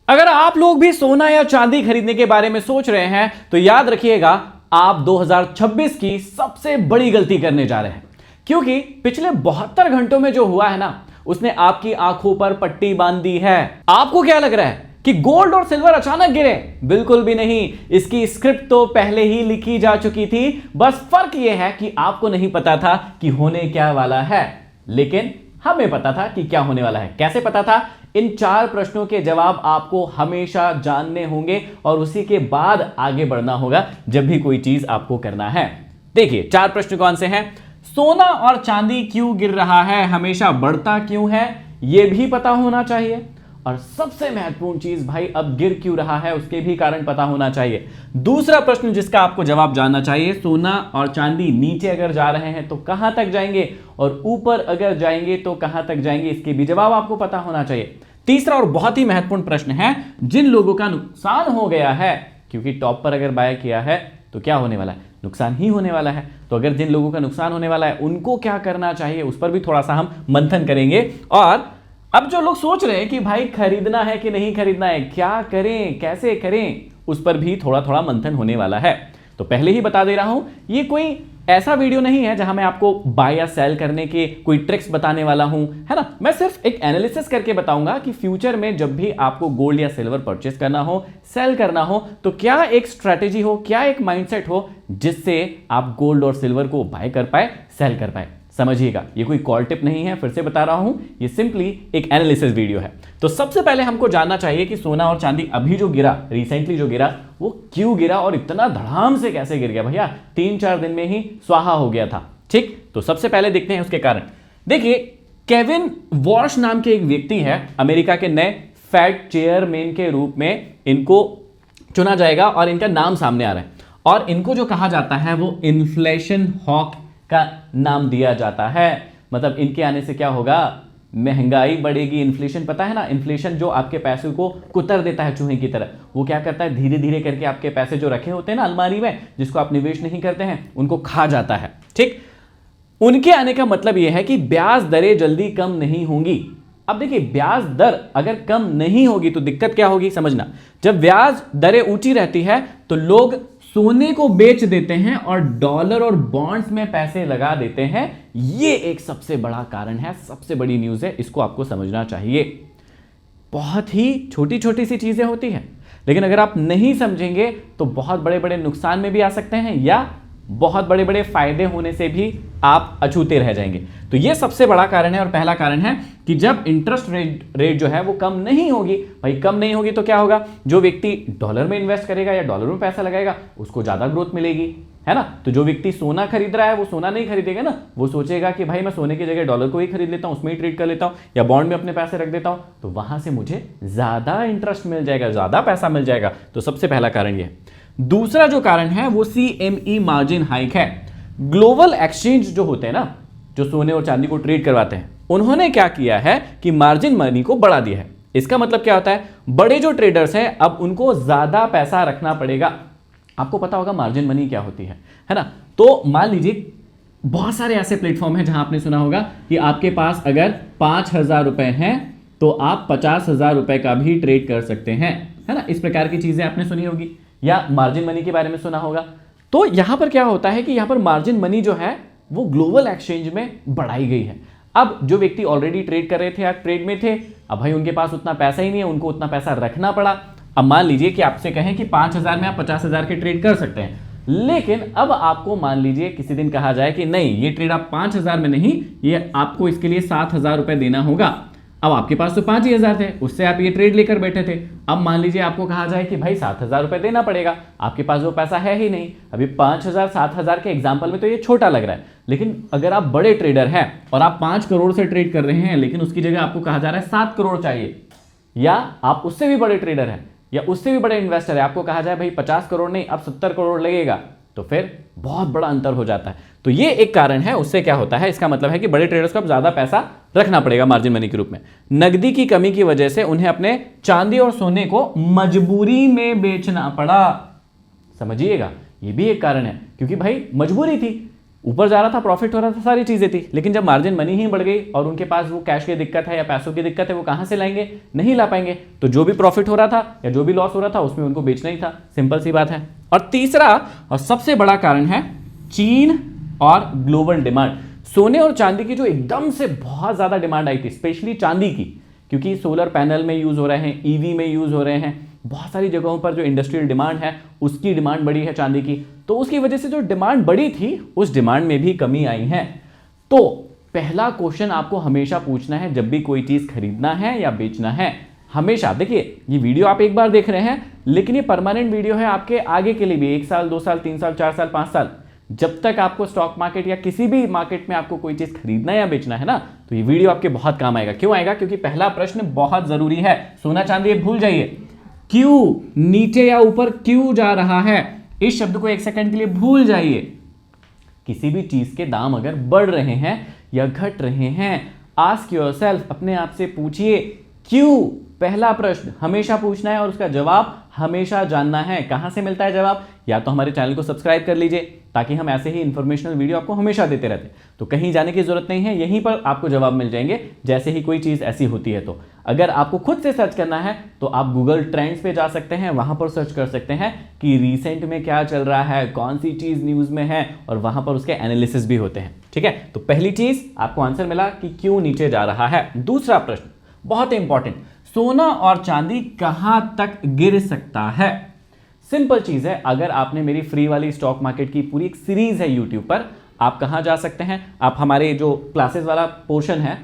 अगर आप लोग भी सोना या चांदी खरीदने के बारे में सोच रहे हैं तो याद रखिएगा, आप 2026 की सबसे बड़ी गलती करने जा रहे हैं, क्योंकि पिछले 72 घंटों में जो हुआ है ना, उसने आपकी आंखों पर पट्टी बांध दी है। आपको क्या लग रहा है कि गोल्ड और सिल्वर अचानक गिरे? बिल्कुल भी नहीं। इसकी स्क्रिप्ट तो पहले ही लिखी जा चुकी थी, बस फर्क यह है कि आपको नहीं पता था कि होने क्या वाला है, लेकिन हमें पता था कि क्या होने वाला है। कैसे पता था? इन 4 प्रश्नों के जवाब आपको हमेशा जानने होंगे और उसी के बाद आगे बढ़ना होगा जब भी कोई चीज आपको करना है। देखिए 4 प्रश्न कौन से हैं। सोना और चांदी क्यों गिर रहा है, हमेशा बढ़ता क्यों है, यह भी पता होना चाहिए। और सबसे महत्वपूर्ण चीज भाई, अब गिर क्यों रहा है उसके भी कारण पता होना चाहिए। दूसरा प्रश्न जिसका आपको जवाब जानना चाहिए, सोना और चांदी नीचे अगर जा रहे हैं तो कहां तक जाएंगे, और ऊपर अगर जाएंगे तो कहां तक जाएंगे, इसके भी जवाब आपको पता होना चाहिए। तीसरा और बहुत ही महत्वपूर्ण प्रश्न है, जिन लोगों का नुकसान हो गया है, क्योंकि टॉप पर अगर बाय किया है तो क्या होने वाला है, नुकसान ही होने वाला है। तो अगर जिन लोगों का नुकसान होने वाला है उनको क्या करना चाहिए, उस पर भी थोड़ा सा हम मंथन करेंगे। और अब जो लोग सोच रहे हैं कि भाई खरीदना है कि नहीं खरीदना है, क्या करें, कैसे करें, उस पर भी थोड़ा थोड़ा मंथन होने वाला है। तो पहले ही बता दे रहा हूं, ये कोई ऐसा वीडियो नहीं है जहां मैं आपको बाय या सेल करने के कोई ट्रिक्स बताने वाला हूं, है ना। मैं सिर्फ एक एनालिसिस करके बताऊंगा कि फ्यूचर में जब भी आपको गोल्ड या सिल्वर परचेस करना हो, सेल करना हो, तो क्या एक स्ट्रेटेजी हो, क्या एक माइंडसेट हो जिससे आप गोल्ड और सिल्वर को बाय कर पाए, सेल कर पाए। समझिएगा, ये कोई कॉल टिप नहीं है, फिर से बता रहा हूं, ये सिंपली एक एनालिसिस वीडियो है। तो सबसे पहले हमको जानना चाहिए कि सोना और चांदी अभी जो गिरा, रिसेंटली जो गिरा, वो क्यों गिरा और इतना धड़ाम से कैसे गिर गया। भैया 3-4 दिन में ही स्वाहा हो गया था। ठीक, तो सबसे पहले देखते हैं उसके कारण। देखिए, केविन वॉश नाम के एक व्यक्ति है, अमेरिका के नए फेड चेयरमैन के रूप में इनको चुना जाएगा और इनका नाम सामने आ रहा है। और इनको जो कहा जाता है वो इन्फ्लेशन हॉक का नाम दिया जाता है। मतलब इनके आने से क्या होगा, महंगाई बढ़ेगी। इन्फ्लेशन पता है ना, इन्फ्लेशन जो आपके पैसे को कुतर देता है चूहे की तरह, वो क्या करता है, धीरे धीरे करके आपके पैसे जो रखे होते हैं ना अलमारी में, जिसको आप निवेश नहीं करते हैं, उनको खा जाता है। ठीक, उनके आने का मतलब यह है कि ब्याज दरें जल्दी कम नहीं होंगी। अब देखिए, ब्याज दर अगर कम नहीं होगी तो दिक्कत क्या होगी, समझना। जब ब्याज दरें ऊंची रहती है तो लोग सोने को बेच देते हैं और डॉलर और बॉन्ड्स में पैसे लगा देते हैं। ये एक सबसे बड़ा कारण है, सबसे बड़ी न्यूज़ है, इसको आपको समझना चाहिए। बहुत ही छोटी छोटी सी चीज़ें होती हैं, लेकिन अगर आप नहीं समझेंगे तो बहुत बड़े बड़े नुकसान में भी आ सकते हैं या बहुत बड़े बड़े फायदे होने से भी आप अछूते रह जाएंगे। तो ये सबसे बड़ा कारण है और पहला कारण है कि जब इंटरेस्ट रेट जो है वो कम नहीं होगी, भाई कम नहीं होगी तो क्या होगा, जो व्यक्ति डॉलर में इन्वेस्ट करेगा या डॉलर में पैसा लगाएगा उसको ज्यादा ग्रोथ मिलेगी, है ना। तो जो व्यक्ति सोना खरीद रहा है वो सोना नहीं खरीदेगा ना, वो सोचेगा कि भाई मैं सोने की जगह डॉलर को ही खरीद लेता हूं, उसमें ही ट्रेड कर लेता हूं या बॉन्ड में अपने पैसे रख देता हूं, तो वहां से मुझे ज्यादा इंटरेस्ट मिल जाएगा, ज्यादा पैसा मिल जाएगा। तो सबसे पहला कारण ये। दूसरा जो कारण है वो CME मार्जिन हाइक है। ग्लोबल एक्सचेंज जो होते हैं ना, जो सोने और चांदी को ट्रेड करवाते हैं, उन्होंने क्या किया है कि मार्जिन मनी को बढ़ा दिया है। इसका मतलब क्या होता है, बड़े जो ट्रेडर्स हैं अब उनको ज्यादा पैसा रखना पड़ेगा। आपको पता होगा मार्जिन मनी क्या होती है ना। तो मान लीजिए बहुत सारे ऐसे प्लेटफॉर्म हैं जहां आपने सुना होगा कि आपके पास अगर 5,000 रुपए हैं तो आप 50,000 रुपए का भी ट्रेड कर सकते हैं, है ना। इस प्रकार की चीजें आपने सुनी होगी या मार्जिन मनी के बारे में सुना होगा। तो यहां पर क्या होता है कि यहां पर मार्जिन मनी जो है वो ग्लोबल एक्सचेंज में बढ़ाई गई है। अब जो व्यक्ति ऑलरेडी ट्रेड कर रहे थे या ट्रेड में थे, अब भाई उनके पास उतना पैसा ही नहीं है, उनको उतना पैसा रखना पड़ा। अब मान लीजिए कि आपसे कहें कि 5,000 में आप 50,000 के ट्रेड कर सकते हैं, लेकिन अब आपको मान लीजिए किसी दिन कहा जाए कि नहीं, ये ट्रेड आप 5,000 में नहीं, ये आपको इसके लिए 7,000 रुपए देना होगा। अब आपके पास तो 5,000 थे, उससे आप ये ट्रेड लेकर बैठे थे। अब मान लीजिए आपको कहा जाए कि भाई 7,000 रुपए देना पड़ेगा, आपके पास वो पैसा है ही नहीं। अभी 5,000 7,000 के एग्जाम्पल में तो ये छोटा लग रहा है, लेकिन अगर आप बड़े ट्रेडर हैं और आप 5 करोड़ से ट्रेड कर रहे हैं, लेकिन उसकी जगह आपको कहा जा रहा है 7 करोड़ चाहिए, या आप उससे भी बड़े ट्रेडर हैं या उससे भी बड़े इन्वेस्टर है, आपको कहा जाए भाई 50 करोड़ नहीं अब 70 करोड़ लगेगा, तो फिर बहुत बड़ा अंतर हो जाता है। तो ये एक कारण है, उससे क्या होता है, इसका मतलब है कि बड़े ट्रेडर्स को अब ज्यादा पैसा रखना पड़ेगा मार्जिन मनी के रूप में। नकदी की कमी की वजह से उन्हें अपने चांदी और सोने को मजबूरी में बेचना पड़ा। समझिएगा, ये भी एक कारण है, क्योंकि भाई मजबूरी थी, ऊपर जा रहा था, प्रॉफिट हो रहा था, सारी चीजें थी, लेकिन जब मार्जिन मनी ही बढ़ गई और उनके पास वो कैश की दिक्कत है या पैसों की दिक्कत है, वो कहां से लाएंगे, नहीं ला पाएंगे। तो जो भी प्रॉफिट हो रहा था या जो भी लॉस हो रहा था उसमें उनको बेचना ही था, सिंपल सी बात है। और तीसरा और सबसे बड़ा कारण है चीन और ग्लोबल डिमांड। सोने और चांदी की जो एकदम से बहुत ज्यादा डिमांड आई थी, स्पेशली चांदी की, क्योंकि सोलर पैनल में यूज हो रहे हैं, ईवी में यूज हो रहे हैं, बहुत सारी जगहों पर जो इंडस्ट्रियल डिमांड है उसकी डिमांड बढ़ी है चांदी की। तो उसकी वजह से जो डिमांड बढ़ी थी उस डिमांड में भी कमी आई है। तो पहला क्वेश्चन आपको हमेशा पूछना है जब भी कोई चीज खरीदना है या बेचना है, हमेशा देखिए, ये वीडियो आप एक बार देख रहे हैं लेकिन ये परमानेंट वीडियो है आपके आगे के लिए भी, 1 साल 2 साल 3 साल 4 साल 5 साल, जब तक आपको स्टॉक मार्केट या किसी भी मार्केट में आपको कोई चीज खरीदना या बेचना है ना, तो ये वीडियो आपके बहुत काम आएगा। क्यों आएगा? क्योंकि पहला प्रश्न बहुत जरूरी है। सोना चांदी भूल जाइए, क्यों नीचे या ऊपर क्यों जा रहा है, इस शब्द को 1 सेकंड के लिए भूल जाइए। किसी भी चीज के दाम अगर बढ़ रहे हैं या घट रहे हैं, आस्क योरसेल्फ, अपने आप से पूछिए क्यों। पहला प्रश्न हमेशा पूछना है और उसका जवाब हमेशा जानना है। कहां से मिलता है जवाब? या तो हमारे चैनल को सब्सक्राइब कर लीजिए ताकि हम ऐसे ही इंफॉर्मेशनल वीडियो आपको हमेशा देते रहते हैं। तो कहीं जाने की जरूरत नहीं है, यहीं पर आपको जवाब मिल जाएंगे जैसे ही कोई चीज ऐसी होती है। तो अगर आपको खुद से सर्च करना है तो आप गूगल ट्रेंड्स पे जा सकते हैं, वहां पर सर्च कर सकते हैं कि रिसेंट में क्या चल रहा है, कौन सी चीज न्यूज में है, और वहां पर उसके एनालिसिस भी होते हैं। ठीक है, तो पहली चीज आपको आंसर मिला कि क्यों नीचे जा रहा है। दूसरा प्रश्न बहुत इंपॉर्टेंट, सोना और चांदी कहां तक गिर सकता है? सिंपल चीज है, अगर आपने मेरी फ्री वाली स्टॉक मार्केट की पूरी एक सीरीज है यूट्यूब पर, आप कहां जा सकते हैं, आप हमारे जो क्लासेस वाला पोर्शन है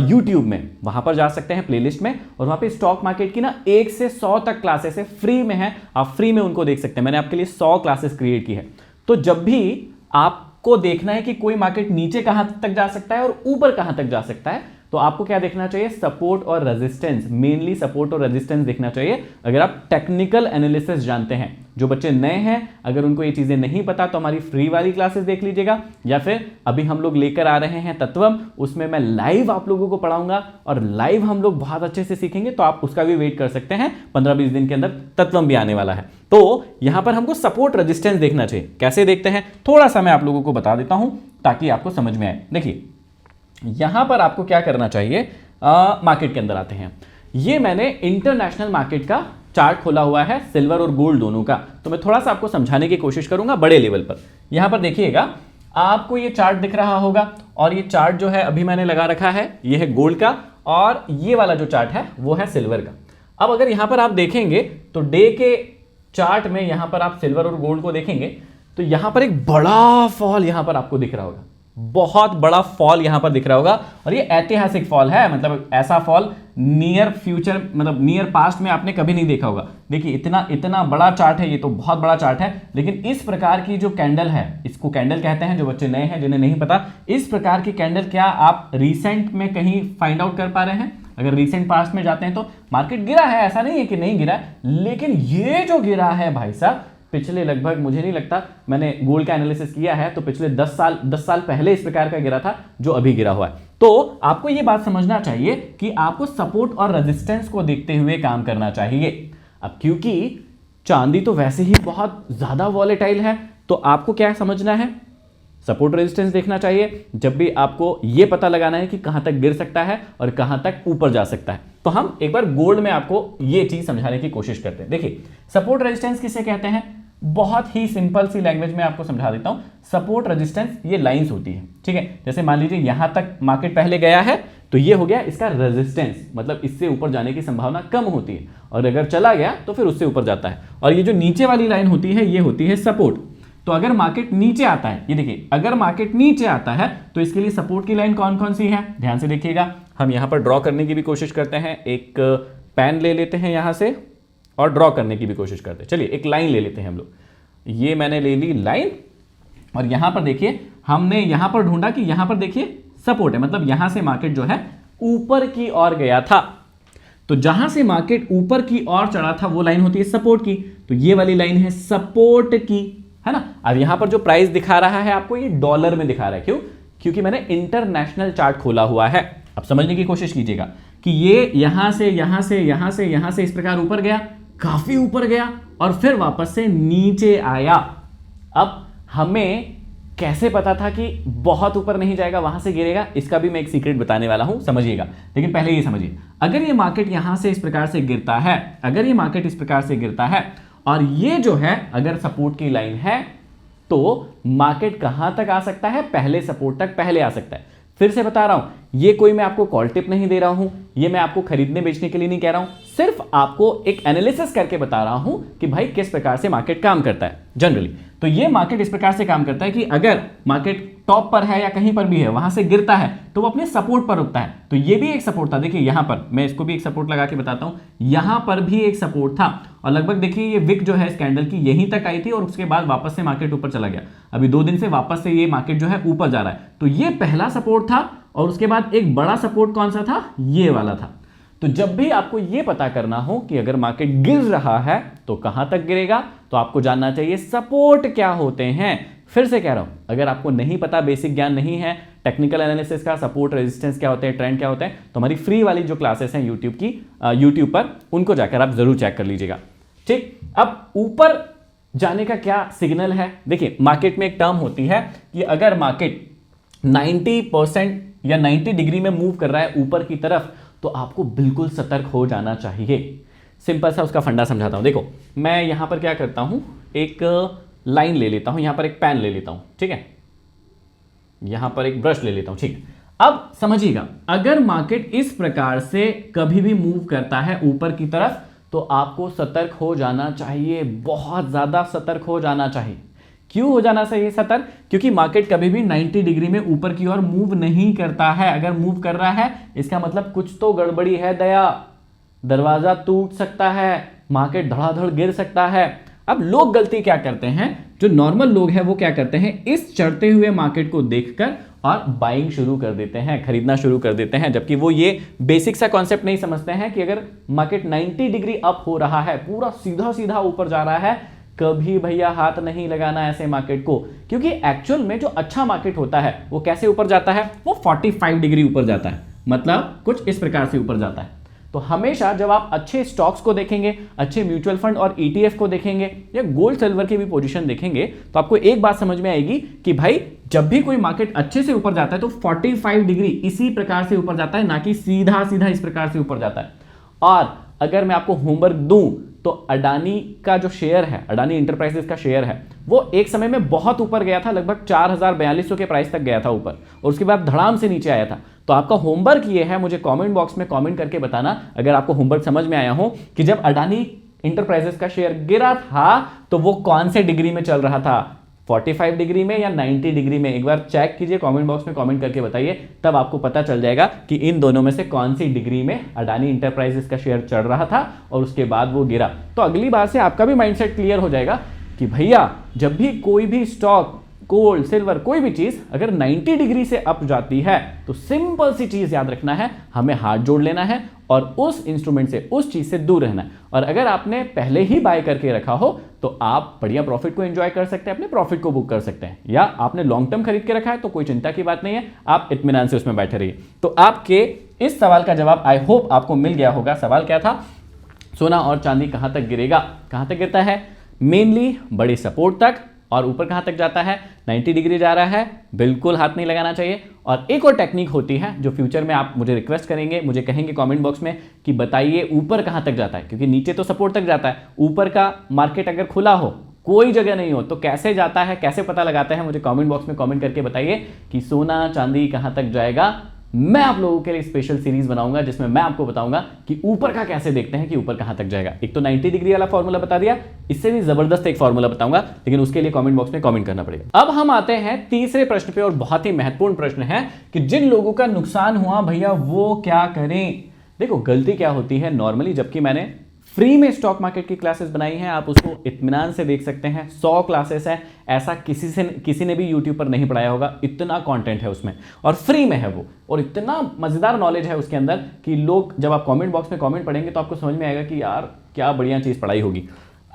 यूट्यूब में, वहां पर जा सकते हैं प्लेलिस्ट में, और वहां पे स्टॉक मार्केट की ना 1 से 100 तक क्लासेस है, फ्री में है, आप फ्री में उनको देख सकते हैं। मैंने आपके लिए 100 क्लासेस क्रिएट की है। तो जब भी आपको देखना है कि कोई मार्केट नीचे कहां तक जा सकता है और ऊपर कहां तक जा सकता है, तो आपको क्या देखना चाहिए? सपोर्ट और रेजिस्टेंस, मेनली सपोर्ट और रेजिस्टेंस देखना चाहिए अगर आप टेक्निकल एनालिसिस जानते हैं। जो बच्चे नए हैं, अगर उनको ये चीजें नहीं पता तो हमारी फ्री वाली क्लासेस देख लीजिएगा, या फिर अभी हम लोग लेकर आ रहे हैं तत्वम, उसमें मैं लाइव आप लोगों को पढ़ाऊंगा और लाइव हम लोग बहुत अच्छे से सीखेंगे, तो आप उसका भी वेट कर सकते हैं। 15-20 दिन के अंदर तत्वम भी आने वाला है। तो यहां पर हमको सपोर्ट रेजिस्टेंस देखना चाहिए। कैसे देखते हैं थोड़ा सा मैं आप लोगों को बता देता हूं ताकि आपको समझ में आए। देखिए, यहां पर आपको क्या करना चाहिए, मार्केट के अंदर आते हैं। ये मैंने इंटरनेशनल मार्केट का चार्ट खोला हुआ है, सिल्वर और गोल्ड दोनों का, तो मैं थोड़ा सा आपको समझाने की कोशिश करूंगा बड़े लेवल पर। यहां पर देखिएगा, आपको ये चार्ट दिख रहा होगा, और ये चार्ट जो है अभी मैंने लगा रखा है, ये है गोल्ड का, और ये वाला जो चार्ट है वो है सिल्वर का। अब अगर यहां पर आप देखेंगे तो डे के चार्ट में यहां पर आप सिल्वर और गोल्ड को देखेंगे तो यहां पर एक बड़ा फॉल यहां पर आपको दिख रहा होगा, बहुत बड़ा फॉल यहां पर दिख रहा होगा, और ये ऐतिहासिक फॉल है। मतलब ऐसा फॉल नियर फ्यूचर, मतलब नियर पास्ट में आपने कभी नहीं देखा होगा। देखिए, इतना बड़ा चार्ट है, ये तो बहुत बड़ा चार्ट है, लेकिन इस प्रकार की जो कैंडल है, इसको कैंडल कहते हैं, जो बच्चे नए हैं जिन्हें नहीं पता, इस प्रकार की कैंडल क्या आप रिसेंट में कहीं फाइंड आउट कर पा रहे हैं? अगर रिसेंट पास्ट में जाते हैं तो मार्केट गिरा है, ऐसा नहीं है कि नहीं गिरा, लेकिन ये जो गिरा है भाई साहब, पिछले लगभग, मुझे नहीं लगता, मैंने गोल्ड का एनालिसिस किया है तो पिछले 10 साल पहले इस प्रकार का गिरा था जो अभी गिरा हुआ है। तो आपको यह बात समझना चाहिए कि आपको सपोर्ट और रेजिस्टेंस को देखते हुए काम करना चाहिए। अब क्योंकि चांदी तो वैसे ही बहुत ज्यादा वॉलेटाइल है, तो आपको क्या समझना है? सपोर्ट रेजिस्टेंस देखना चाहिए। जब भी आपको यह पता लगाना है कि कहां तक गिर सकता है और कहां तक ऊपर जा सकता है, तो हम एक बार गोल्ड में आपको यह चीज समझाने की कोशिश करते हैं। देखिए, सपोर्ट रेजिस्टेंस किसे कहते हैं? बहुत ही सिंपल सी लैंग्वेज में आपको समझा देता हूं। सपोर्ट रेजिस्टेंस ये लाइंस होती है, ठीक है। जैसे मान लीजिए यहां तक मार्केट पहले गया है तो ये हो गया इसका रेजिस्टेंस, मतलब इससे ऊपर जाने की संभावना कम होती है, और अगर चला गया तो फिर उससे ऊपर जाता है। और ये जो नीचे वाली लाइन होती है ये होती है सपोर्ट। तो अगर मार्केट नीचे आता है, ये देखिए, अगर मार्केट नीचे आता है तो इसके लिए सपोर्ट की लाइन कौन कौन सी है, ध्यान से देखिएगा। हम यहां पर ड्रॉ करने की भी कोशिश करते हैं, एक पेन ले लेते हैं यहां से और ड्रॉ करने की भी कोशिश करते हैं। चलिए एक लाइन ले लेते हैं हम लोग, ये मैंने ले ली लाइन, और यहां पर देखिए हमने यहां पर ढूंढा कि यहां पर देखिए सपोर्ट है, मतलब यहां से मार्केट जो है ऊपर की ओर गया था। तो जहां से मार्केट ऊपर की ओर चढ़ा था वो लाइन होती है सपोर्ट की, तो ये वाली लाइन है सपोर्ट की, है ना। अब यहां पर जो प्राइस दिखा रहा है आपको, ये डॉलर में दिखा रहा है। क्यों? क्योंकि मैंने इंटरनेशनल चार्ट खोला हुआ है। अब समझने की कोशिश कीजिएगा कि ये यहां से यहां से यहां से यहां से इस प्रकार ऊपर गया, काफी ऊपर गया, और फिर वापस से नीचे आया। अब हमें कैसे पता था कि बहुत ऊपर नहीं जाएगा, वहां से गिरेगा? इसका भी मैं एक सीक्रेट बताने वाला हूं, समझिएगा। लेकिन पहले ये समझिए, अगर ये मार्केट यहां से इस प्रकार से गिरता है, अगर ये मार्केट इस प्रकार से गिरता है और ये जो है अगर सपोर्ट की लाइन है, तो मार्केट कहां तक आ सकता है? पहले सपोर्ट तक पहले आ सकता है। फिर से बता रहा हूं, ये कोई मैं आपको कॉल टिप नहीं दे रहा हूं, ये मैं आपको खरीदने बेचने के लिए नहीं कह रहा हूं, सिर्फ आपको एक एनालिसिस करके बता रहा हूं कि भाई किस प्रकार से मार्केट काम करता है जनरली। तो ये मार्केट इस प्रकार से काम करता है कि अगर मार्केट टॉप पर है या कहीं पर भी है, वहां से गिरता है तो वो अपने सपोर्ट पर रुकता है। तो ये भी एक सपोर्ट था, देखिए यहां पर मैं इसको भी एक सपोर्ट लगा के बताता हूं, यहां पर भी एक सपोर्ट था और लगभग देखिए ये विक जो है इस कैंडल की यहीं तक आई थी और उसके बाद वापस से मार्केट ऊपर चला गया। अभी 2 दिन से वापस से ये मार्केट जो है ऊपर जा रहा है। तो ये पहला सपोर्ट था और उसके बाद एक बड़ा सपोर्ट कौन सा था? ये वाला था। तो जब भी आपको यह पता करना हो कि अगर मार्केट गिर रहा है तो कहां तक गिरेगा, तो आपको जानना चाहिए सपोर्ट क्या होते हैं। फिर से कह रहा हूं, अगर आपको नहीं पता, बेसिक ज्ञान नहीं है टेक्निकल एनालिसिस का, सपोर्ट रेजिस्टेंस क्या होते हैं, ट्रेंड क्या होते हैं, तो हमारी फ्री वाली जो क्लासेस हैं यूट्यूब पर, उनको जाकर आप जरूर चेक कर लीजिएगा। ठीक, अब ऊपर जाने का क्या सिग्नल है? देखिए मार्केट में एक टर्म होती है कि अगर मार्केट 90% या 90 डिग्री में मूव कर रहा है ऊपर की तरफ, तो आपको बिल्कुल सतर्क हो जाना चाहिए। सिंपल सा उसका फंडा समझाता हूं। देखो मैं यहां पर क्या करता हूं, एक लाइन ले लेता हूं, यहां पर एक पेन ले लेता हूं, ठीक है, यहां पर एक ब्रश ले लेता हूं, ठीक। अब समझिएगा, अगर मार्केट इस प्रकार से कभी भी मूव करता है ऊपर की तरफ, तो आपको सतर्क हो जाना चाहिए, बहुत ज्यादा सतर्क हो जाना चाहिए। क्यों हो जाना चाहिए सतर्क? क्योंकि मार्केट कभी भी 90 डिग्री में ऊपर की ओर मूव नहीं करता है। अगर मूव कर रहा है इसका मतलब कुछ तो गड़बड़ी है दया, दरवाजा टूट सकता है, मार्केट धड़ाधड़ गिर सकता है। अब लोग गलती क्या करते हैं, जो नॉर्मल लोग हैं वो क्या करते हैं, इस चढ़ते हुए मार्केट को देखकर और बाइंग शुरू कर देते हैं, खरीदना शुरू कर देते हैं, जबकि वो ये बेसिक सा कॉन्सेप्ट नहीं समझते हैं कि अगर मार्केट 90 डिग्री अप हो रहा है, पूरा सीधा सीधा ऊपर जा रहा है, कभी भैया हाथ नहीं लगाना ऐसे मार्केट को। क्योंकि एक्चुअल में जो अच्छा मार्केट होता है वो कैसे ऊपर जाता है, वो 45 डिग्री ऊपर जाता है, मतलब कुछ इस प्रकार से ऊपर जाता है। तो हमेशा जब आप अच्छे स्टॉक्स को देखेंगे, अच्छे म्यूचुअल फंड और ETF को देखेंगे या गोल्ड सिल्वर की भी पोजीशन देखेंगे, तो आपको एक बात समझ में आएगी कि भाई जब भी कोई मार्केट अच्छे से ऊपर जाता है तो 45 डिग्री इसी प्रकार से ऊपर जाता है, ना कि सीधा सीधा इस प्रकार से ऊपर जाता है। और अगर मैं आपको होमवर्क दूं तो अडानी का जो शेयर है, अडानी इंटरप्राइजेस का शेयर है, वो एक समय में बहुत ऊपर गया था, लगभग 4042 के प्राइस तक गया था ऊपर, और उसके बाद धड़ाम से नीचे आया था। तो आपका होमवर्क ये है, मुझे कमेंट बॉक्स में कमेंट करके बताना अगर आपको होमवर्क समझ में आया हो, कि जब अडानी इंटरप्राइजेस का शेयर गिरा था तो वो कौन से डिग्री में चल रहा था, 45 डिग्री में या 90 डिग्री में? एक बार चेक कीजिए, कमेंट बॉक्स में कमेंट करके बताइए, तब आपको पता चल जाएगा कि इन दोनों में से कौन सी डिग्री में अडानी इंटरप्राइजेस का शेयर चढ़ रहा था और उसके बाद वो गिरा। तो अगली बार से आपका भी माइंडसेट क्लियर हो जाएगा कि भैया जब भी कोई भी स्टॉक, गोल्ड सिल्वर, कोई भी चीज अगर 90 डिग्री से अप जाती है तो सिंपल सी चीज याद रखना है, हमें हाथ जोड़ लेना है और उस इंस्ट्रूमेंट से, उस चीज से दूर रहना है। और अगर आपने पहले ही बाय करके रखा हो तो आप बढ़िया प्रॉफिट को एंजॉय कर सकते हैं, अपने प्रॉफिट को बुक कर सकते हैं। या आपने लॉन्ग टर्म खरीद के रखा है तो कोई चिंता की बात नहीं है, आप इत्मीनान से उसमें बैठे रहिए। तो आपके इस सवाल का जवाब आई होप आपको मिल गया होगा। सवाल क्या था, सोना और चांदी कहां तक गिरेगा? कहां तक गिरता है? मेनली बड़े सपोर्ट तक, और ऊपर कहां तक जाता है? 90 डिग्री जा रहा है, बिल्कुल हाथ नहीं लगाना चाहिए। और एक और टेक्निक होती है जो फ्यूचर में आप मुझे रिक्वेस्ट करेंगे, मुझे कहेंगे कमेंट बॉक्स में कि बताइए ऊपर कहां तक जाता है, क्योंकि नीचे तो सपोर्ट तक जाता है, ऊपर का मार्केट अगर खुला हो, कोई जगह नहीं हो, तो कैसे जाता है, कैसे पता लगाते हैं? मुझे कमेंट बॉक्स में कमेंट करके बताइए कि सोना चांदी कहां तक जाएगा। मैं आप लोगों के लिए स्पेशल सीरीज बनाऊंगा जिसमें मैं आपको बताऊंगा कि ऊपर का कैसे देखते हैं कि ऊपर कहां तक जाएगा। एक तो 90 डिग्री वाला फॉर्मूला बता दिया, इससे भी जबरदस्त एक फॉर्मूला बताऊंगा, लेकिन उसके लिए कमेंट बॉक्स में कमेंट करना पड़ेगा। अब हम आते हैं तीसरे प्रश्न पे, और बहुत ही महत्वपूर्ण प्रश्न है कि जिन लोगों का नुकसान हुआ भैया वो क्या करें। देखो गलती क्या होती है नॉर्मली, जबकि मैंने फ्री में स्टॉक मार्केट की क्लासेस बनाई हैं, आप उसको इत्मीनान से देख सकते हैं, 100 क्लासेस है, ऐसा किसी ने भी यूट्यूब पर नहीं पढ़ाया होगा, इतना कंटेंट है उसमें और फ्री में है वो, और इतना मजेदार नॉलेज है उसके अंदर कि लोग जब आप कमेंट बॉक्स में कमेंट पढ़ेंगे तो आपको समझ में आएगा कि यार क्या बढ़िया चीज पढ़ाई होगी।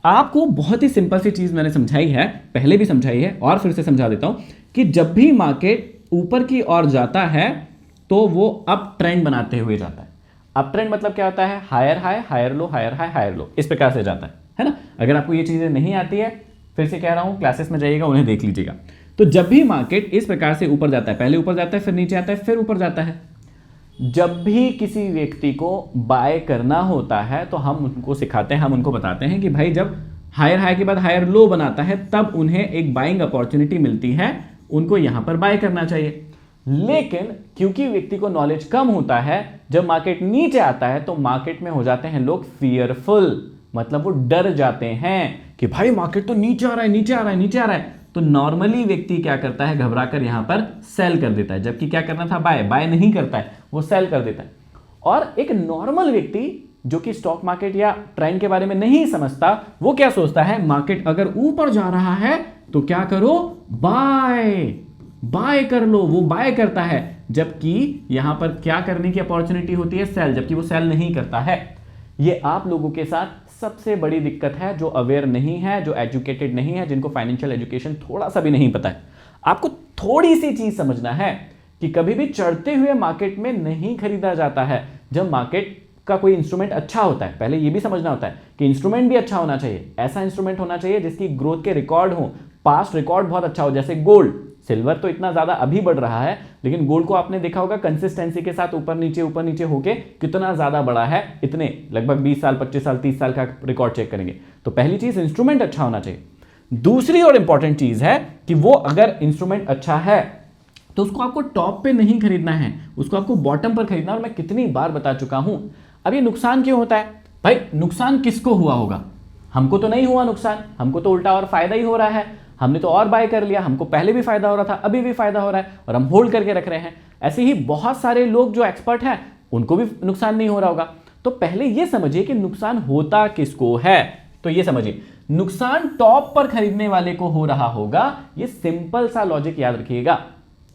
आपको बहुत ही सिंपल सी चीज मैंने समझाई है, पहले भी समझाई है और फिर से समझा देता हूं कि जब भी मार्केट ऊपर की ओर जाता है तो वो अप ट्रेंड बनाते हुए जाता है। अप ट्रेंड मतलब क्या होता है? Higher high, higher low, higher high, higher low, इस प्रकार से जाता है ना। अगर आपको ये चीजें नहीं आती है, फिर से कह रहा हूं क्लासेस में जाइएगा, उन्हें देख लीजिएगा। तो जब भी मार्केट इस प्रकार से ऊपर जाता है, पहले ऊपर जाता है, फिर नीचे आता है, फिर ऊपर जाता है, जब भी किसी व्यक्ति को बाय करना होता है तो हम उनको सिखाते हैं, हम उनको बताते हैं कि भाई जब हायर हाई के बाद हायर लो बनाता है तब उन्हें एक बाइंग अपॉर्चुनिटी मिलती है, उनको यहां पर बाय करना चाहिए। लेकिन क्योंकि व्यक्ति को नॉलेज कम होता है, जब मार्केट नीचे आता है तो मार्केट में हो जाते हैं लोग फियरफुल, मतलब वो डर जाते हैं कि भाई मार्केट तो नीचे आ रहा है, नीचे आ रहा है, नीचे आ रहा है। तो नॉर्मली व्यक्ति क्या करता है, घबराकर यहां पर सेल कर देता है, जबकि क्या करना था, बाय नहीं करता है, वो सेल कर देता है। और एक नॉर्मल व्यक्ति जो कि स्टॉक मार्केट या ट्रेंड के बारे में नहीं समझता, वो क्या सोचता है, मार्केट अगर ऊपर जा रहा है तो क्या करो, बाय कर लो, वो बाय करता है, जबकि यहां पर क्या करने की अपॉर्चुनिटी होती है, सेल, जबकि वो सेल नहीं करता है। ये आप लोगों के साथ सबसे बड़ी दिक्कत है, जो अवेयर नहीं है, जो एजुकेटेड नहीं है, जिनको फाइनेंशियल एजुकेशन थोड़ा सा भी नहीं पता है। आपको थोड़ी सी चीज समझना है कि कभी भी चढ़ते हुए मार्केट में नहीं खरीदा जाता है। जब मार्केट का कोई इंस्ट्रूमेंट अच्छा होता है, पहले यह भी समझना होता है कि इंस्ट्रूमेंट भी अच्छा होना चाहिए, ऐसा इंस्ट्रूमेंट होना चाहिए जिसकी ग्रोथ के रिकॉर्ड हो, पास्ट रिकॉर्ड बहुत अच्छा हो, जैसे गोल्ड। सिल्वर तो इतना ज्यादा अभी बढ़ रहा है, लेकिन गोल्ड को आपने देखा होगा कंसिस्टेंसी के साथ ऊपर नीचे होके कितना ज्यादा बड़ा है, इतने लगभग 20 साल, 25 साल, 30 साल का रिकॉर्ड चेक करेंगे। तो पहली चीज इंस्ट्रूमेंट अच्छा होना चाहिए। दूसरी और इंपॉर्टेंट चीज है कि वो अगर इंस्ट्रूमेंट अच्छा है तो उसको आपको टॉप पे नहीं खरीदना है, उसको आपको बॉटम पर खरीदना। और मैं कितनी बार बता चुका हूं। अब ये नुकसान क्यों होता है भाई, नुकसान किसको हुआ होगा, हमको तो नहीं हुआ नुकसान, हमको तो उल्टा और फायदा ही हो रहा है। हमने तो और बाय कर लिया, हमको पहले भी फायदा हो रहा था, अभी भी फायदा हो रहा है, और हम होल्ड करके रख रहे हैं। ऐसे ही बहुत सारे लोग जो एक्सपर्ट हैं उनको भी नुकसान नहीं हो रहा होगा। तो पहले ये समझिए कि नुकसान होता किसको है। तो ये समझिए, नुकसान टॉप पर खरीदने वाले को हो रहा होगा। ये सिंपल सा लॉजिक याद रखिएगा,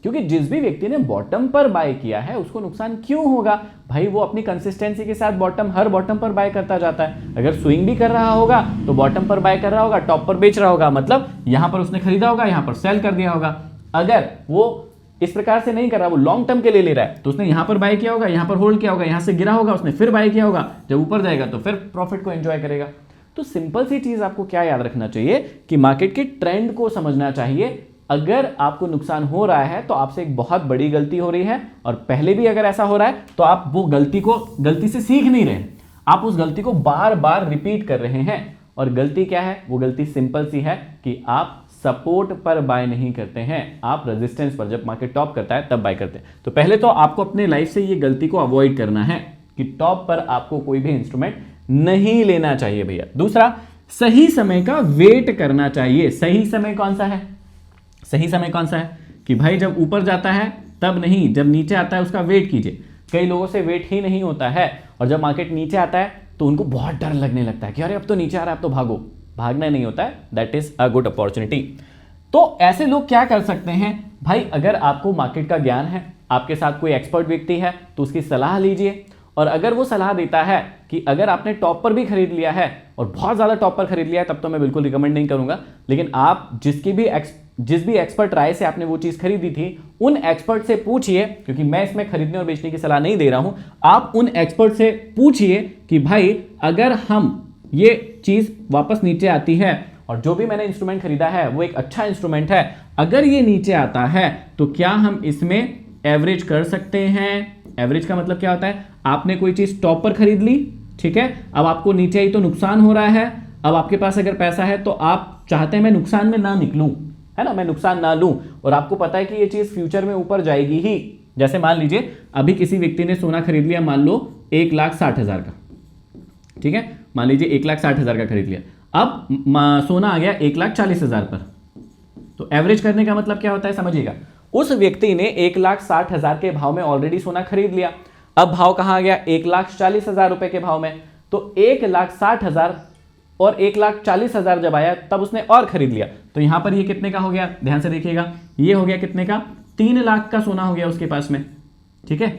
क्योंकि जिस भी व्यक्ति ने बॉटम पर बाय किया है उसको नुकसान क्यों होगा भाई, वो अपनी कंसिस्टेंसी के साथ हर बॉटम पर बाय करता जाता है। अगर स्विंग भी कर रहा होगा तो बॉटम पर बाय कर रहा होगा, टॉप पर बेच रहा होगा, मतलब यहां पर उसने खरीदा होगा, यहां पर सेल कर दिया होगा। अगर वो इस प्रकार से नहीं कर रहा, वो लॉन्ग टर्म के लिए ले रहा है, तो उसने यहां पर बाय किया होगा, यहां पर होल्ड किया होगा, यहां से गिरा होगा, उसने फिर बाय किया होगा, जब ऊपर जाएगा तो फिर प्रॉफिट को एंजॉय करेगा। तो सिंपल सी चीज आपको क्या याद रखना चाहिए कि मार्केट के ट्रेंड को समझना चाहिए। अगर आपको नुकसान हो रहा है तो आपसे एक बहुत बड़ी गलती हो रही है, और पहले भी अगर ऐसा हो रहा है तो आप वो गलती से सीख नहीं रहे, आप उस गलती को बार बार रिपीट कर रहे हैं। और गलती क्या है, वो गलती सिंपल सी है कि आप सपोर्ट पर बाय नहीं करते हैं, आप रेजिस्टेंस पर, जब मार्केट टॉप करता है तब बाय करते हैं। तो पहले तो आपको अपने लाइफ से ये गलती को अवॉइड करना है कि टॉप पर आपको कोई भी इंस्ट्रूमेंट नहीं लेना चाहिए भैया। दूसरा, सही समय का वेट करना चाहिए। सही समय कौन सा है, सही समय कौन सा है कि भाई जब ऊपर जाता है तब नहीं, जब नीचे आता है उसका वेट कीजिए। कई लोगों से वेट ही नहीं होता है, और जब मार्केट नीचे आता है तो उनको बहुत डर लगने लगता है कि अरे अब तो नीचे आ रहा है, अब तो भागो। भागना नहीं होता है, that is a good opportunity. तो ऐसे लोग क्या कर सकते हैं भाई, अगर आपको मार्केट का ज्ञान है, आपके साथ कोई एक्सपर्ट व्यक्ति है तो उसकी सलाह लीजिए। और अगर वो सलाह देता है कि अगर आपने टॉप पर भी खरीद लिया है और बहुत ज्यादा टॉप पर खरीद लिया है, तब तो मैं बिल्कुल रिकमेंड नहीं करूंगा। लेकिन आप जिस भी एक्सपर्ट राय से आपने वो चीज खरीदी थी, उन एक्सपर्ट से पूछिए, क्योंकि मैं इसमें खरीदने और बेचने की सलाह नहीं दे रहा हूं। आप उन एक्सपर्ट से पूछिए कि भाई अगर हम ये चीज वापस नीचे आती है और जो भी मैंने इंस्ट्रूमेंट खरीदा है वो एक अच्छा इंस्ट्रूमेंट है, अगर ये नीचे आता है तो क्या हम इसमें एवरेज कर सकते हैं। एवरेज का मतलब क्या होता है, आपने कोई चीज टॉप पर खरीद ली, ठीक है, अब आपको नीचे आई तो नुकसान हो रहा है। अब आपके पास अगर पैसा है तो आप चाहते हैं मैं नुकसान में ना निकलूं, है ना, मैं नुकसान ना लूं, और आपको पता है कि ये चीज फ्यूचर में ऊपर जाएगी ही। जैसे मान लीजिए अभी किसी व्यक्ति ने सोना खरीद लिया, मान लो 1,60,000 का, ठीक है, मान लीजिए 1,60,000 का खरीद लिया। अब सोना आ गया 1,40,000 पर। तो एवरेज करने का मतलब क्या होता है समझिएगा, उस व्यक्ति ने 1,60,000 के भाव में ऑलरेडी सोना खरीद लिया। अब भाव कहां आ गया, 1,40,000 रुपए के भाव में। तो 1,60,000 और 1,40,000 जब आया तब उसने और खरीद लिया, तो यहां पर ये कितने का हो गया, ध्यान से देखिएगा, ये हो गया कितने का, 3 लाख का सोना हो गया उसके पास में, ठीक है।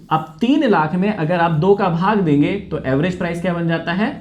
अब 3 लाख में अगर आप 2 का भाग देंगे तो एवरेज प्राइस क्या बन जाता है,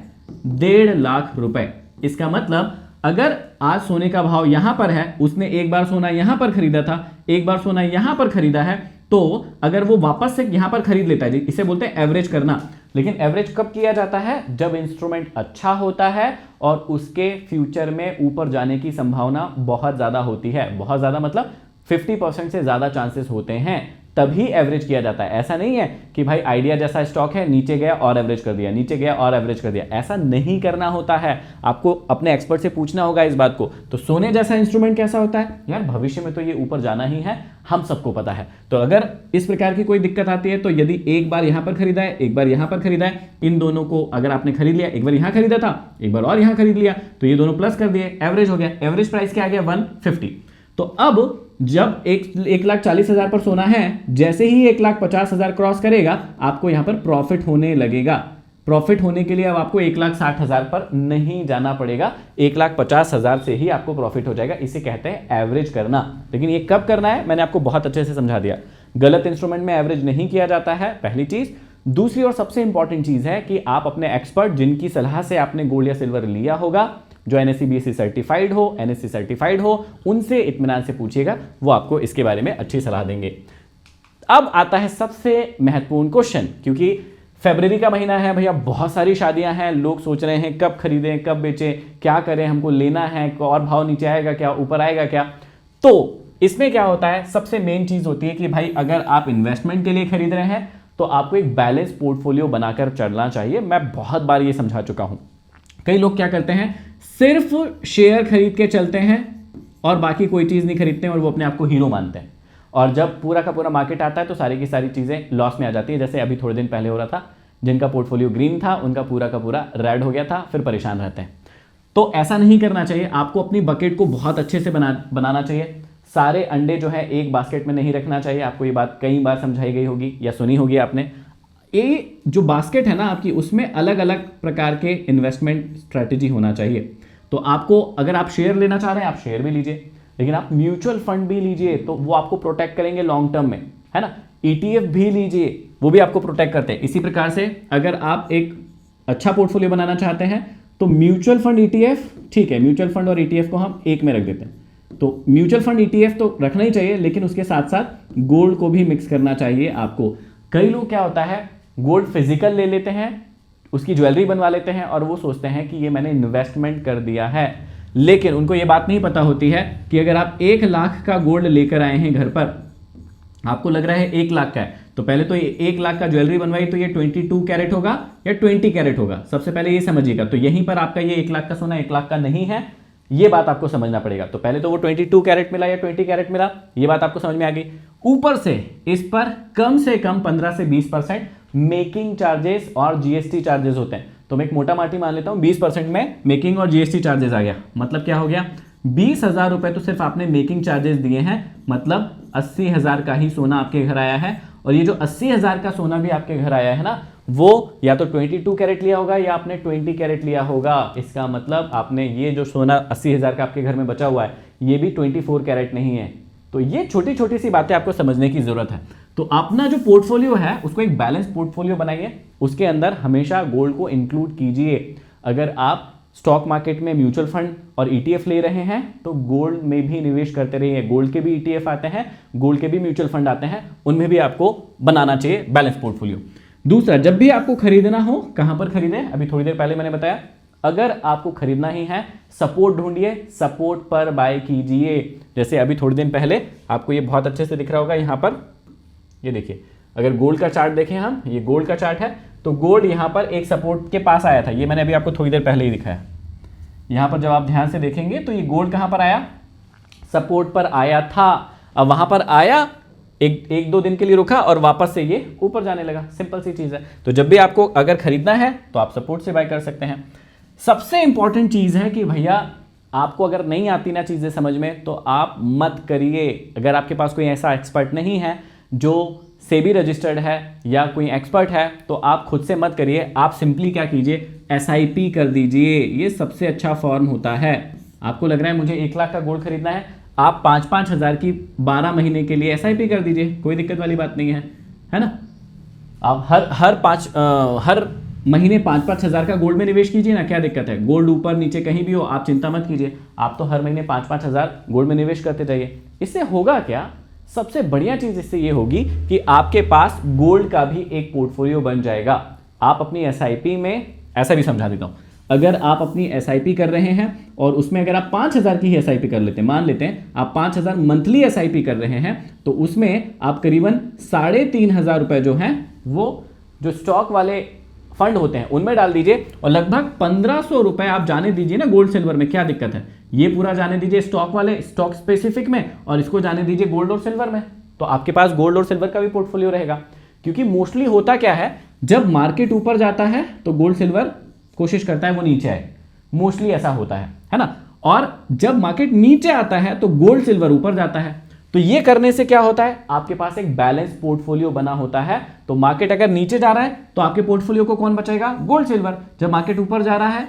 1.5 लाख रुपए। इसका मतलब अगर आज सोने का भाव यहां पर है, उसने एक बार सोना यहां पर खरीदा था, एक बार सोना यहां पर खरीदा है, तो अगर वो वापस से यहां पर खरीद लेता है, इसे बोलते हैं एवरेज करना, लेकिन एवरेज कब किया जाता है? जब इंस्ट्रूमेंट अच्छा होता है और उसके फ्यूचर में ऊपर जाने की संभावना बहुत ज्यादा होती है। बहुत ज्यादा मतलब 50% से ज्यादा चांसेस होते हैं, तभी एवरेज किया जाता है। ऐसा नहीं है कि भाई आइडिया जैसा स्टॉक है, नीचे गया और एवरेज कर दिया, नीचे गया और एवरेज कर दिया, ऐसा नहीं करना होता है। आपको अपने एक्सपर्ट से पूछना होगा इस बात को। तो सोने जैसा इंस्ट्रूमेंट कैसा होता है यार? भविष्य में तो ये ऊपर जाना ही है, हम सबको पता है। तो अगर इस प्रकार की कोई दिक्कत आती है तो यदि एक बार यहां पर खरीदा है, एक बार यहां पर खरीदा है, इन दोनों को अगर आपने खरीद लिया, एक बार यहां खरीदा था, एक बार और यहां खरीद लिया, तो ये दोनों प्लस कर दिए, एवरेज हो गया। एवरेज प्राइस क्या आ गया? 150। तो अब जब 1,40,000 पर सोना है, जैसे ही 1,50,000 क्रॉस करेगा आपको यहां पर प्रॉफिट होने लगेगा। प्रॉफिट होने के लिए अब आपको 1,60,000 पर नहीं जाना पड़ेगा, 1,50,000 से ही आपको प्रॉफिट हो जाएगा। इसे कहते हैं एवरेज करना। लेकिन ये कब करना है मैंने आपको बहुत अच्छे से समझा दिया। गलत इंस्ट्रूमेंट में एवरेज नहीं किया जाता है, पहली चीज। दूसरी और सबसे इंपॉर्टेंट चीज है कि आप अपने एक्सपर्ट, जिनकी सलाह से आपने गोल्ड या सिल्वर लिया होगा, जो NSE BSE सर्टिफाइड हो, NSE सर्टिफाइड हो, उनसे इत्मीनान से पूछिएगा, वो आपको इसके बारे में अच्छी सलाह देंगे। अब आता है सबसे महत्वपूर्ण क्वेश्चन, क्योंकि फरवरी का महीना है भैया, बहुत सारी शादियां हैं, लोग सोच रहे हैं कब खरीदें, कब बेचें, क्या करें, हमको लेना है, और भाव नीचे आएगा क्या, ऊपर आएगा क्या। तो इसमें क्या होता है, सबसे मेन चीज होती है कि भाई अगर आप इन्वेस्टमेंट के लिए खरीद रहे हैं तो आपको एक बैलेंस पोर्टफोलियो बनाकर चलना चाहिए। मैं बहुत बार ये समझा चुका हूं। कई लोग क्या करते हैं, सिर्फ शेयर खरीद के चलते हैं और बाकी कोई चीज नहीं खरीदते हैं और वो अपने आप को हीरो मानते हैं, और जब पूरा का पूरा मार्केट आता है तो सारी की सारी चीजें लॉस में आ जाती है। जैसे अभी थोड़े दिन पहले हो रहा था, जिनका पोर्टफोलियो ग्रीन था उनका पूरा का पूरा रेड हो गया था, फिर परेशान रहते हैं। तो ऐसा नहीं करना चाहिए। आपको अपनी बकेट को बहुत अच्छे से बनाना चाहिए। सारे अंडे जो है एक बास्केट में नहीं रखना चाहिए। आपको ये बात कई बार समझाई गई होगी या सुनी होगी आपने। ये जो बास्केट है ना आपकी, उसमें अलग अलग प्रकार के इन्वेस्टमेंट स्ट्रेटेजी होना चाहिए। तो आपको, अगर आप शेयर लेना चाह रहे हैं आप शेयर भी लीजिए, लेकिन आप म्यूचुअल फंड भी लीजिए, तो वो आपको प्रोटेक्ट करेंगे लॉन्ग टर्म में, है ना। ETF भी लीजिए, वो भी आपको प्रोटेक्ट करते हैं। इसी प्रकार से अगर आप एक अच्छा पोर्टफोलियो बनाना चाहते हैं तो म्यूचुअल फंड ETF, ठीक है, म्यूचुअल फंड और ETF को हम एक में रख देते हैं। तो म्यूचुअल फंड ETF तो रखना ही चाहिए, लेकिन उसके साथ साथ गोल्ड को भी मिक्स करना चाहिए आपको। कई लोग क्या होता है, गोल्ड फिजिकल ले लेते हैं, उसकी ज्वेलरी बनवा लेते हैं और वो सोचते हैं कि ये मैंने इन्वेस्टमेंट कर दिया है, लेकिन उनको ये बात नहीं पता होती है कि अगर आप 1 लाख का गोल्ड लेकर आए हैं घर पर, आपको लग रहा है 1 लाख का है, तो पहले तो ये 1 लाख का ज्वेलरी बनवाई तो ये 22 कैरेट होगा या 20 कैरेट होगा, सबसे पहले ये समझिएगा। तो यहीं पर आपका ये 1 लाख का सोना 1 लाख का नहीं है, ये बात आपको समझना पड़ेगा। तो पहले तो वो 22 कैरेट मिला या 20 कैरेट मिला, ये बात आपको समझ में आ गई। ऊपर से इस पर कम से कम 15 से 20% मेकिंग चार्जेस और GST चार्जेस होते हैं। तो मैं एक मोटा माटी मान लेता हूं, 20% में मेकिंग और GST चार्जेस आ गया, मतलब क्या हो गया, 20,000 रुपए तो सिर्फ आपने मेकिंग चार्जेस दिए हैं, मतलब 80,000 का ही सोना आपके घर आया है। और ये जो 80,000 का सोना भी आपके घर आया है ना, वो या तो 22 कैरेट लिया होगा या आपने 20 कैरेट लिया होगा। इसका मतलब आपने ये जो सोना 80,000 का आपके घर में बचा हुआ है, ये भी 24 कैरेट नहीं है। तो ये छोटी छोटी सी बातें आपको समझने की जरूरत है। तो अपना जो पोर्टफोलियो है उसको एक बैलेंस पोर्टफोलियो बनाइए, उसके अंदर हमेशा गोल्ड को इंक्लूड कीजिए। अगर आप स्टॉक मार्केट में म्यूचुअल फंड और ETF ले रहे हैं तो गोल्ड में भी निवेश करते रहिए। गोल्ड के भी ETF आते हैं, गोल्ड के भी म्यूचुअल फंड आते हैं, उनमें भी आपको बनाना चाहिए बैलेंस पोर्टफोलियो। दूसरा, जब भी आपको खरीदना हो, कहां पर खरीदें, अभी थोड़ी देर पहले मैंने बताया, अगर आपको खरीदना ही है सपोर्ट ढूंढिए, सपोर्ट पर बाय कीजिए। जैसे अभी थोड़ी दिन पहले आपको ये बहुत अच्छे से दिख रहा होगा, यहां पर ये देखिए, अगर गोल्ड का चार्ट देखें हम, ये गोल्ड का चार्ट है, तो गोल्ड यहां पर एक सपोर्ट के पास आया था, ये मैंने अभी आपको थोड़ी देर पहले ही दिखाया। यहां पर जब आप ध्यान से देखेंगे तो ये गोल्ड कहां पर आया, सपोर्ट पर आया था। अब वहां पर आया, एक दो दिन के लिए रुका और वापस से ये ऊपर जाने लगा, सिंपल सी चीज है। तो जब भी आपको अगर खरीदना है तो आप सपोर्ट से बाय कर सकते हैं। सबसे इंपॉर्टेंट चीज है कि भैया आपको अगर नहीं आती ना चीजें समझ में तो आप मत करिए। अगर आपके पास कोई ऐसा एक्सपर्ट नहीं है जो सेबी रजिस्टर्ड है या कोई एक्सपर्ट है, तो आप खुद से मत करिए। आप सिंपली क्या कीजिए, SIP कर दीजिए, ये सबसे अच्छा फॉर्म होता है। आपको लग रहा है मुझे 1 लाख का गोल्ड खरीदना है, आप 5-5 हज़ार की 12 महीने के लिए SIP कर दीजिए, कोई दिक्कत वाली बात नहीं है ना। आप हर महीने 5-5 हज़ार का गोल्ड में निवेश कीजिए ना, क्या दिक्कत है। गोल्ड ऊपर नीचे कहीं भी हो, आप चिंता मत कीजिए, आप तो हर महीने 5-5 हज़ार गोल्ड में निवेश करते जाइए। इससे होगा क्या, सबसे बढ़िया चीज इससे ये होगी कि आपके पास गोल्ड का भी एक पोर्टफोलियो बन जाएगा। आप अपनी एसआईपी में, ऐसा भी समझा देता हूं, अगर आप अपनी एसआईपी कर रहे हैं और उसमें अगर आप 5,000 की ही एसआईपी कर लेते हैं, मान लेते हैं आप 5,000 मंथली एसआईपी कर रहे हैं, तो उसमें आप करीबन 3,500 रुपए जो हैं वो जो स्टॉक वाले फंड होते हैं उनमें डाल दीजिए, और लगभग 1,500 रुपए आप जाने दीजिए ना गोल्ड सिल्वर में। क्या दिक्कत है, ये पूरा जाने दीजिए स्टॉक वाले, स्टॉक स्पेसिफिक में, और इसको जाने दीजिए गोल्ड और सिल्वर में। तो आपके पास गोल्ड और सिल्वर का भी पोर्टफोलियो रहेगा। क्योंकि मोस्टली होता क्या है, जब मार्केट ऊपर जाता है तो गोल्ड सिल्वर कोशिश करता है वो नीचे आए, मोस्टली ऐसा होता है ना। और जब मार्केट नीचे आता है तो गोल्ड सिल्वर ऊपर जाता है। तो ये करने से क्या होता है, आपके पास एक बैलेंस पोर्टफोलियो बना होता है। तो मार्केट अगर नीचे जा रहा है तो आपके पोर्टफोलियो को कौन बचाएगा, गोल्ड सिल्वर। जब मार्केट ऊपर जा रहा है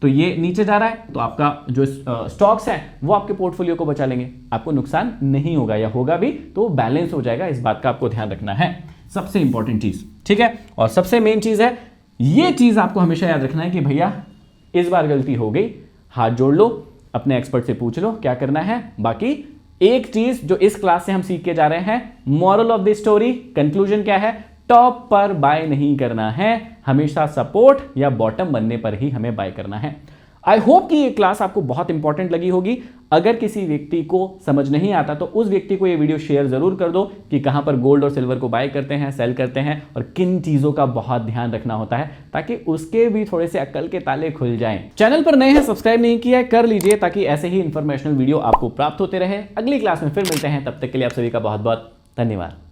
तो ये नीचे जा रहा है तो आपका जो स्टॉक्स है वो आपके पोर्टफोलियो को बचा लेंगे, आपको नुकसान नहीं होगा, या होगा भी तो बैलेंस हो जाएगा। इस बात का आपको ध्यान रखना है, सबसे इंपॉर्टेंट चीज, ठीक है। और सबसे मेन चीज है, ये चीज आपको हमेशा याद रखना है कि भैया इस बार गलती हो गई, हाथ जोड़ लो, अपने एक्सपर्ट से पूछ लो क्या करना है। बाकी एक चीज जो इस क्लास से हम सीख के जा रहे हैं, moral of the story, conclusion क्या है, टॉप पर बाय नहीं करना है, हमेशा सपोर्ट या बॉटम बनने पर ही हमें बाय करना है। आई होप कि ये क्लास आपको बहुत इंपॉर्टेंट लगी होगी। अगर किसी व्यक्ति को समझ नहीं आता तो उस व्यक्ति को ये वीडियो शेयर जरूर कर दो कि कहां पर गोल्ड और सिल्वर को बाय करते हैं, सेल करते हैं, और किन चीजों का बहुत ध्यान रखना होता है, ताकि उसके भी थोड़े से अक्ल के ताले खुल जाएं। चैनल पर नए हैं, सब्सक्राइब नहीं किया है, कर लीजिए, ताकि ऐसे ही इंफॉर्मेशनल वीडियो आपको प्राप्त होते रहे। अगली क्लास में फिर मिलते हैं, तब तक के लिए आप सभी का बहुत बहुत धन्यवाद।